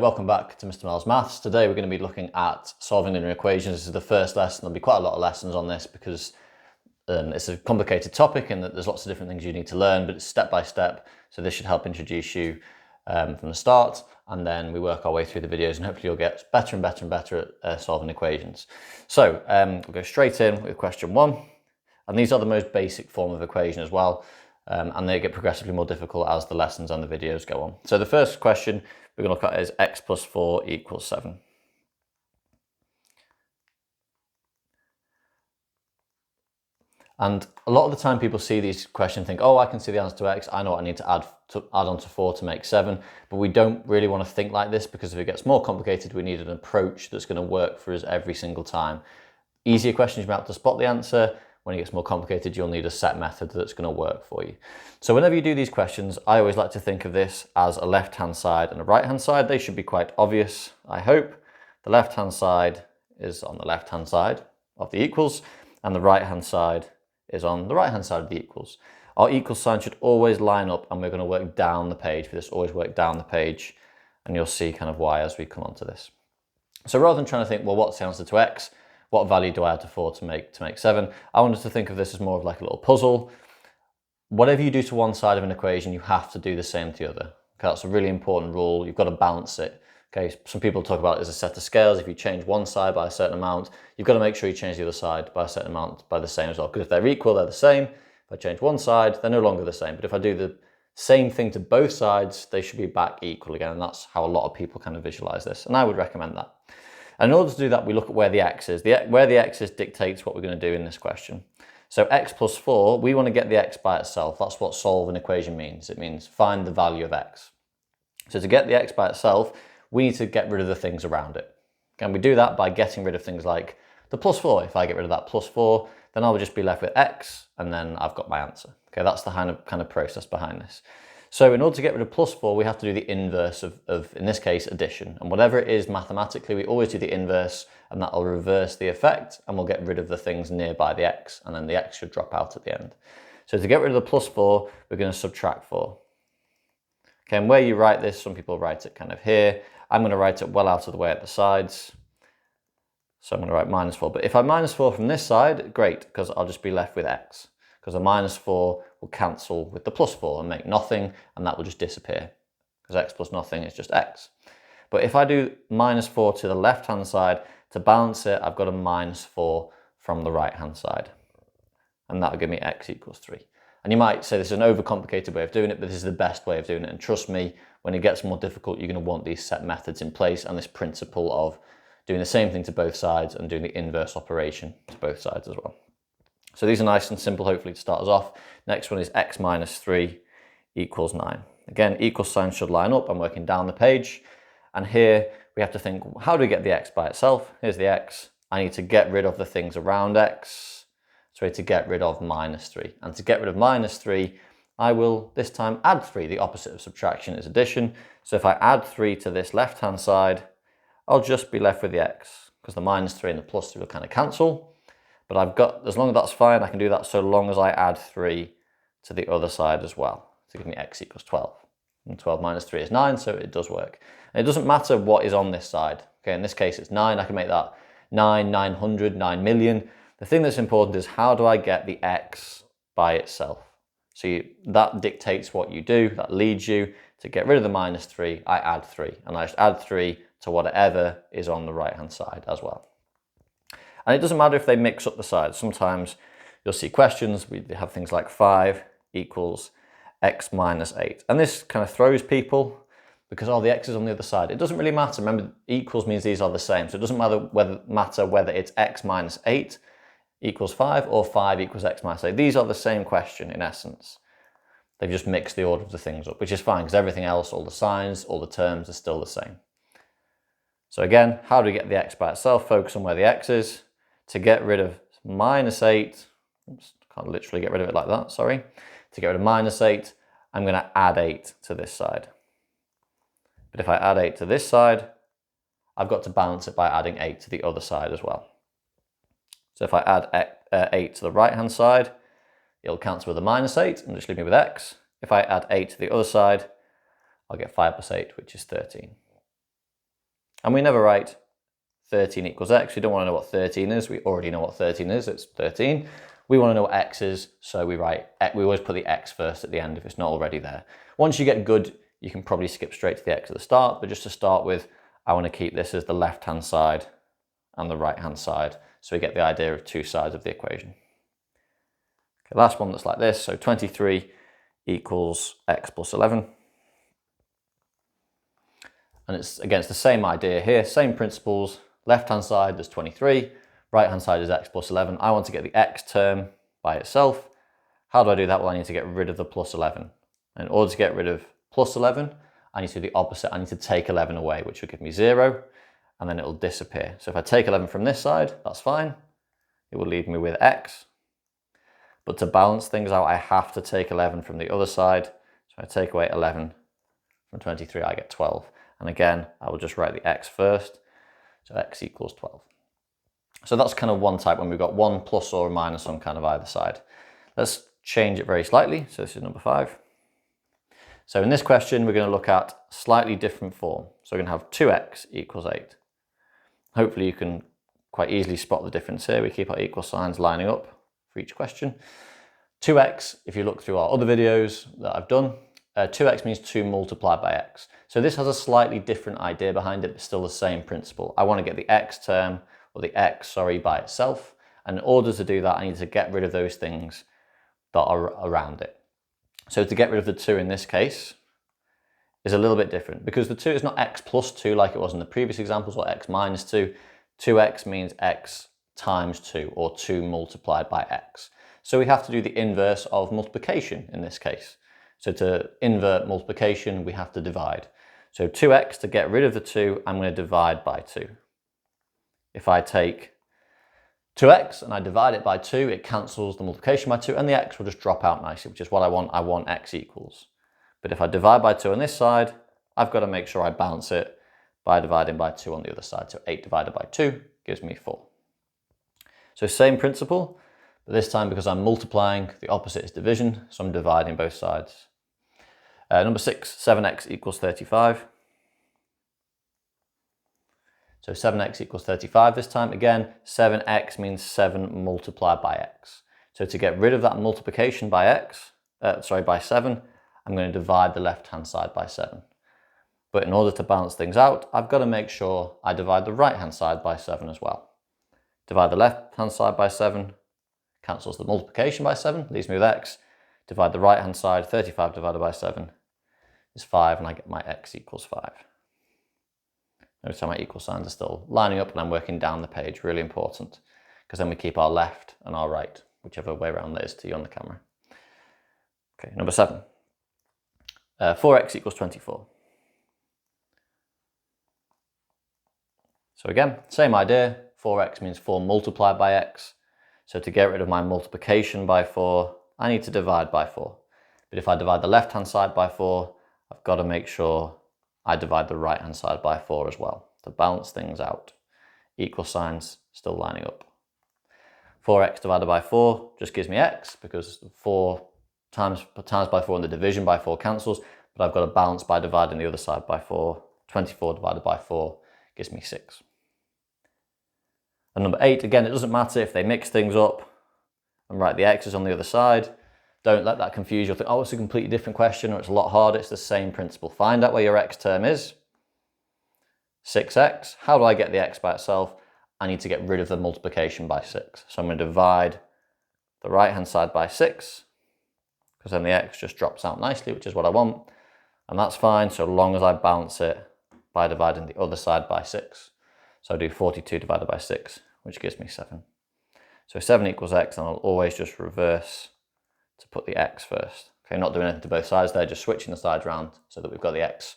Welcome back to Mr. Mel's Maths. Today we're going to be looking at solving linear equations. This is the first lesson. There'll be quite a lot of lessons on this because it's a complicated topic and that there's lots of different things you need to learn, but it's step by step. So this should help introduce you from the start, and then we work our way through the videos and hopefully you'll get better and better and better at solving equations. So we'll go straight in with question 1. And these are the most basic form of equation as well. And they get progressively more difficult as the lessons and the videos go on. So the first question we're going to look at is x plus 4 equals 7. And a lot of the time people see these questions and think, oh, I can see the answer to x, I know what I need to add on to 4 to make 7. But we don't really want to think like this, because if it gets more complicated, we need an approach that's going to work for us every single time. Easier questions, you might have to spot the answer. When it gets more complicated, you'll need a set method that's going to work for you. So whenever you do these questions, I always like to think of this as a left-hand side and a right-hand side. They should be quite obvious, I hope. The left-hand side is on the left-hand side of the equals, and the right-hand side is on the right-hand side of the equals. Our equal sign should always line up, and we're going to work down the page for this. Always work down the page, and you'll see kind of why as we come on to this. So rather than trying to think, well, what's the answer to x? What value do I add to 4 to make 7? I wanted to think of this as more of like a little puzzle. Whatever you do to one side of an equation, you have to do the same to the other. Okay, that's a really important rule. You've got to balance it. Okay, some people talk about it as a set of scales. If you change one side by a certain amount, you've got to make sure you change the other side by a certain amount by the same as well. Because if they're equal, they're the same. If I change one side, they're no longer the same. But if I do the same thing to both sides, they should be back equal again. And that's how a lot of people kind of visualize this. And I would recommend that. And in order to do that, we look at where the x is. Where the x is dictates what we're going to do in this question. So x plus 4, we want to get the x by itself. That's what solve an equation means. It means find the value of x. So to get the x by itself, we need to get rid of the things around it. And we do that by getting rid of things like the plus 4. If I get rid of that plus 4, then I'll just be left with x, and then I've got my answer. Okay, that's the kind of process behind this. So in order to get rid of plus 4, we have to do the inverse of, in this case, addition. And whatever it is mathematically, we always do the inverse, and that'll reverse the effect, and we'll get rid of the things nearby the x, and then the x should drop out at the end. So to get rid of the plus 4, we're going to subtract 4. Okay, and where you write this, some people write it kind of here. I'm going to write it well out of the way at the sides. So I'm going to write minus 4. But if I minus 4 from this side, great, because I'll just be left with x. Because the minus 4 will cancel with the plus 4 and make nothing, and that will just disappear. Because x plus nothing is just x. But if I do minus 4 to the left-hand side, to balance it, I've got a minus 4 from the right-hand side. And that'll give me x equals 3. And you might say this is an overcomplicated way of doing it, but this is the best way of doing it. And trust me, when it gets more difficult, you're going to want these set methods in place and this principle of doing the same thing to both sides and doing the inverse operation to both sides as well. So these are nice and simple, hopefully, to start us off. Next one is x minus 3 equals 9. Again, equal signs should line up. I'm working down the page. And here we have to think, how do we get the x by itself? Here's the x. I need to get rid of the things around x. So to get rid of minus 3. And to get rid of minus 3, I will this time add 3. The opposite of subtraction is addition. So if I add 3 to this left-hand side, I'll just be left with the x, because the minus 3 and the plus 3 will kind of cancel. But I've got, as long as that's fine, I can do that so long as I add 3 to the other side as well, to give me x equals 12. And 12 minus 3 is 9, so it does work. And it doesn't matter what is on this side. Okay, in this case it's 9, I can make that 9, 900, 9 million. The thing that's important is, how do I get the x by itself? So that dictates what you do, that leads you to get rid of the minus 3, I add 3. And I just add 3 to whatever is on the right-hand side as well. And it doesn't matter if they mix up the sides. Sometimes you'll see questions, they have things like 5 equals x minus 8. And this kind of throws people because, oh, the x is on the other side. It doesn't really matter. Remember, equals means these are the same. So it doesn't matter whether it's x minus 8 equals 5 or 5 equals x minus 8. These are the same question in essence. They've just mixed the order of the things up, which is fine because everything else, all the signs, all the terms are still the same. So again, how do we get the x by itself? Focus on where the x is. To get rid of minus 8, oops, can't literally get rid of it like that, sorry. To get rid of minus 8, I'm going to add 8 to this side. But if I add 8 to this side, I've got to balance it by adding 8 to the other side as well. So if I add 8 to the right-hand side, it'll cancel with a minus 8 and just leave me with x. If I add 8 to the other side, I'll get 5 plus 8, which is 13. And we never write 13 equals x. We don't want to know what 13 is. We already know what 13 is. It's 13. We want to know what x is, so we always put the x first at the end if it's not already there. Once you get good, you can probably skip straight to the x at the start, but just to start with, I want to keep this as the left-hand side and the right-hand side, so we get the idea of two sides of the equation. Okay, last one that's like this, so 23 equals x plus 11. And it's against the same idea here, same principles. Left-hand side, there's 23. Right-hand side is x plus 11. I want to get the x term by itself. How do I do that? Well, I need to get rid of the plus 11. In order to get rid of plus 11, I need to do the opposite. I need to take 11 away, which will give me 0, and then it will disappear. So if I take 11 from this side, that's fine. It will leave me with x. But to balance things out, I have to take 11 from the other side. So I take away 11 from 23, I get 12. And again, I will just write the x first. So x equals 12. So that's kind of one type when we've got one plus or a minus on kind of either side. Let's change it very slightly. So this is number 5. So in this question, we're going to look at slightly different form. So we're going to have 2x equals 8. Hopefully you can quite easily spot the difference here. We keep our equal signs lining up for each question. 2x, if you look through our other videos that I've done, 2x means 2 multiplied by x. So this has a slightly different idea behind it, but still the same principle. I want to get the x term, or the x, by itself. And in order to do that, I need to get rid of those things that are around it. So to get rid of the 2 in this case is a little bit different, because the 2 is not x plus 2 like it was in the previous examples, or x minus 2. 2x means x times 2, or 2 multiplied by x. So we have to do the inverse of multiplication in this case. So to invert multiplication, we have to divide. So 2x, to get rid of the 2, I'm going to divide by 2. If I take 2x and I divide it by 2, it cancels the multiplication by 2, and the x will just drop out nicely, which is what I want. I want x equals. But if I divide by 2 on this side, I've got to make sure I balance it by dividing by 2 on the other side. So 8 divided by 2 gives me 4. So same principle, but this time because I'm multiplying, the opposite is division, so I'm dividing both sides. Number 6, 7x equals 35. So 7x equals 35 this time. Again, 7x means 7 multiplied by x. So to get rid of that multiplication by by 7, I'm going to divide the left-hand side by 7. But in order to balance things out, I've got to make sure I divide the right-hand side by 7 as well. Divide the left-hand side by 7, cancels the multiplication by 7, leaves me with x. Divide the right-hand side, 35 divided by 7 is 5, and I get my x equals 5. Notice how my equal signs are still lining up and I'm working down the page, really important, because then we keep our left and our right, whichever way around that is to you on the camera. Okay, number 7. 4x equals 24. So again, same idea, 4x means 4 multiplied by x. So to get rid of my multiplication by 4, I need to divide by 4. But if I divide the left-hand side by 4, I've got to make sure I divide the right-hand side by 4 as well to balance things out. Equal signs still lining up. 4x divided by 4 just gives me x, because 4 times by 4 and the division by 4 cancels, but I've got to balance by dividing the other side by 4. 24 divided by 4 gives me 6. And number 8, again, it doesn't matter if they mix things up and write the x's on the other side. Don't let that confuse you. You'll think, oh, it's a completely different question, or it's a lot harder. It's the same principle. Find out where your x term is. 6x. How do I get the x by itself? I need to get rid of the multiplication by 6. So I'm going to divide the right-hand side by 6, because then the x just drops out nicely, which is what I want. And that's fine, so long as I balance it by dividing the other side by 6. So I do 42 divided by 6, which gives me 7. So 7 equals x, and I'll always just reverse to put the x first. Okay, not doing anything to both sides there, just switching the sides around so that we've got the x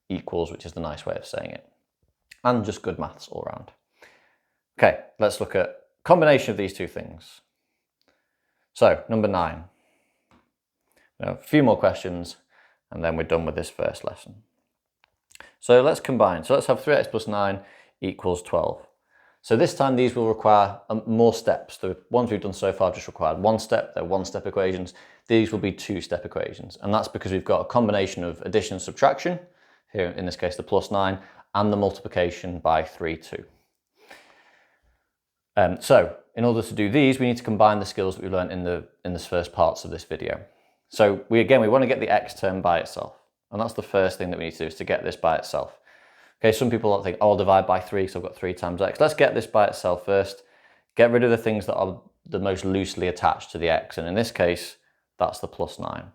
equals, which is the nice way of saying it. And just good maths all around. Okay, let's look at combination of these two things. So, number 9. Now, a few more questions, and then we're done with this first lesson. So let's combine. So let's have 3x plus 9 equals 12. So this time these will require more steps. The ones we've done so far just required one step. They're one-step equations. These will be two-step equations. And that's because we've got a combination of addition and subtraction, here in this case the plus 9, and the multiplication by 3 too. So in order to do these, we need to combine the skills that we learned in the first parts of this video. So we want to get the x term by itself. And that's the first thing that we need to do, is to get this by itself. Okay, some people don't think, oh, I'll divide by 3 because I've got 3 times x. Let's get this by itself first. Get rid of the things that are the most loosely attached to the x. And in this case, that's the plus 9.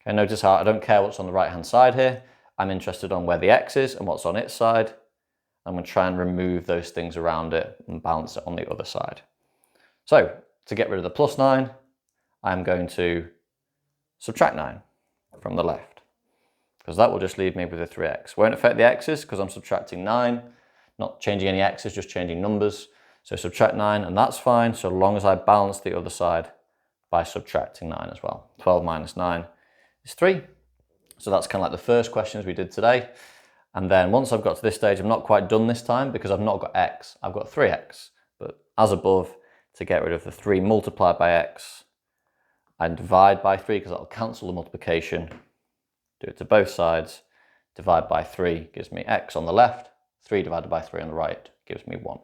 Okay, notice how I don't care what's on the right-hand side here. I'm interested on where the x is and what's on its side. I'm going to try and remove those things around it and balance it on the other side. So to get rid of the plus 9, I'm going to subtract 9 from the left, because that will just leave me with a 3x. Won't affect the x's because I'm subtracting 9, not changing any x's, just changing numbers. So subtract 9, and that's fine so long as I balance the other side by subtracting 9 as well. 12 minus 9 is 3. So that's kind of like the first questions we did today. And then once I've got to this stage, I'm not quite done this time because I've not got x, I've got 3x. But as above, to get rid of the 3 multiplied by x, and divide by 3 because that'll cancel the multiplication. Do it to both sides. Divide by 3 gives me x on the left. 3 divided by 3 on the right gives me 1.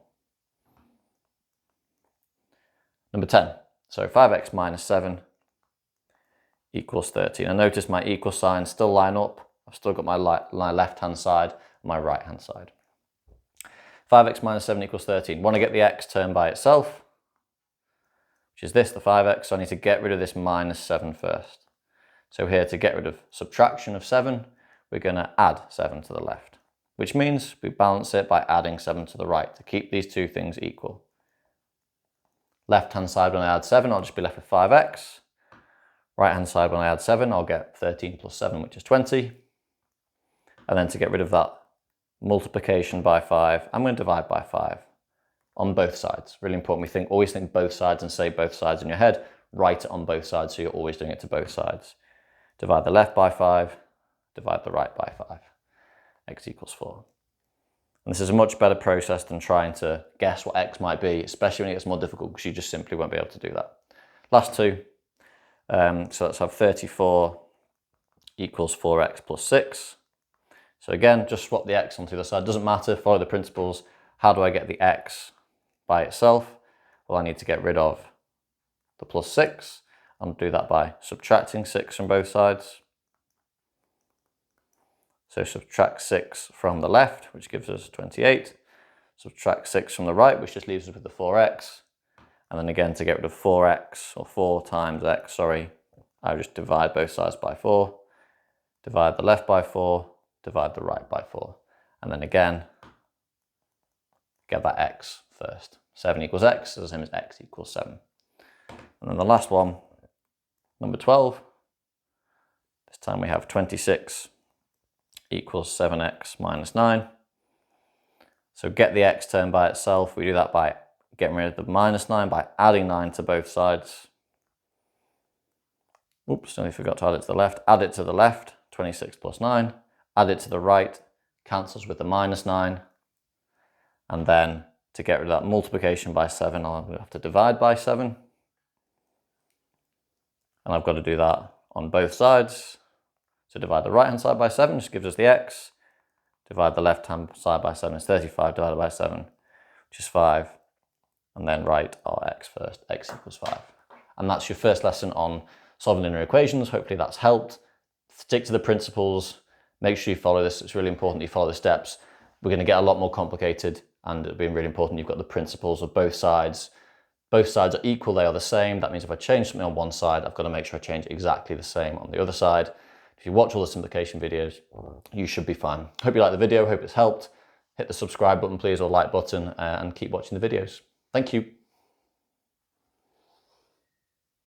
Number 10. So 5x minus 7 equals 13. And notice my equal signs still line up. I've still got my left-hand side and my right-hand side. 5x minus 7 equals 13. Want to get the x term by itself, which is this, the 5x. So I need to get rid of this minus 7 first. So here, to get rid of subtraction of 7, we're going to add 7 to the left, which means we balance it by adding 7 to the right to keep these two things equal. Left-hand side, when I add 7, I'll just be left with 5x. Right-hand side, when I add 7, I'll get 13 plus 7, which is 20. And then to get rid of that multiplication by 5, I'm going to divide by 5 on both sides. Really important. Always think both sides and say both sides in your head. Write it on both sides so you're always doing it to both sides. Divide the left by 5, divide the right by 5. X equals 4. And this is a much better process than trying to guess what x might be, especially when it gets more difficult, because you just simply won't be able to do that. Last two. So let's have 34 equals 4x plus 6. So again, just swap the x onto the other side. Doesn't matter, follow the principles. How do I get the x by itself? Well, I need to get rid of the plus 6. I'll do that by subtracting 6 from both sides. So subtract 6 from the left, which gives us 28. Subtract 6 from the right, which just leaves us with the 4x. And then again, to get rid of 4x, or 4 times x, sorry, I just divide both sides by 4. Divide the left by 4. Divide the right by 4. And then again, get that x first. 7 equals x, is the same as x equals 7. And then the last one, number 12. This time we have 26 equals 7x minus 9. So get the x term by itself. We do that by getting rid of the minus 9 by adding 9 to both sides. Oops, nearly forgot to add it to the left. Add it to the left, 26 plus 9. Add it to the right, cancels with the minus 9. And then to get rid of that multiplication by 7, I'll have to divide by 7. And I've got to do that on both sides. So divide the right-hand side by 7, just gives us the x. Divide the left-hand side by 7, is 35 divided by 7, which is 5. And then write our x first, x equals 5. And that's your first lesson on solving linear equations. Hopefully that's helped. Stick to the principles. Make sure you follow this. It's really important you follow the steps. We're going to get a lot more complicated, and it'll be really important you've got the principles of both sides. Both sides are equal, they are the same. That means if I change something on one side, I've got to make sure I change exactly the same on the other side. If you watch all the simplification videos, you should be fine. Hope you like the video, hope it's helped. Hit the subscribe button please, or like button, and keep watching the videos. Thank you.